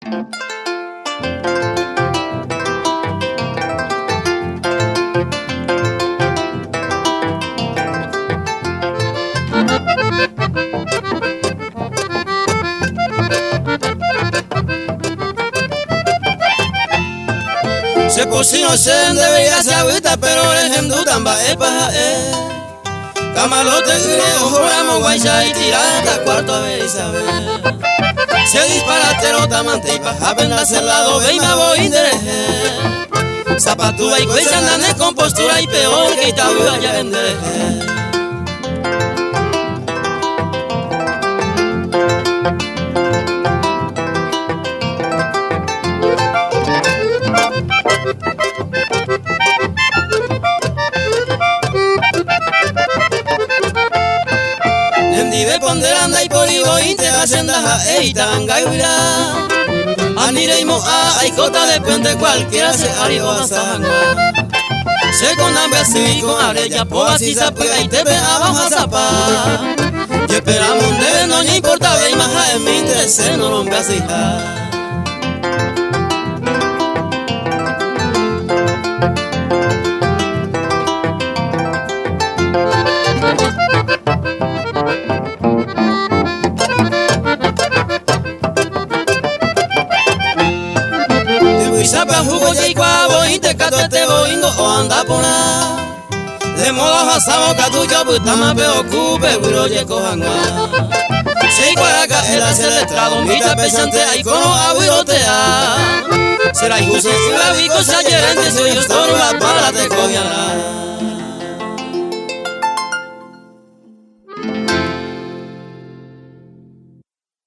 Se cocina se debería se agüita, pero es en dutamba epa camalote griego, juramos guaycha y tirata cuarto a ver y saber. Se disparatero tamante y paja apenas el lado ve y me voy interés. Zapatúa y cuesta andan en compostura y peor que itabuda ya vender. Vive ponderanda y poligo y te hacen daja eitanga y huirá. Anireimo a Aikota de puente cualquiera se haría a sangua. Se con hambre así con arella poa si zapega y te ve abajo a zapar. Y esperamos de no le importa ve imaja en mi interés no lo me así. Sapa jugo y cuavo y te cato este boingo o anda por nada. De modo hasamo catucho putama peo cupe guiro ye cojanga. Si cuaraca el hacer estrado mita pesante ay cono aguirotea. Será injusto y la vico se ayerente soy yo estorba para te cogiará.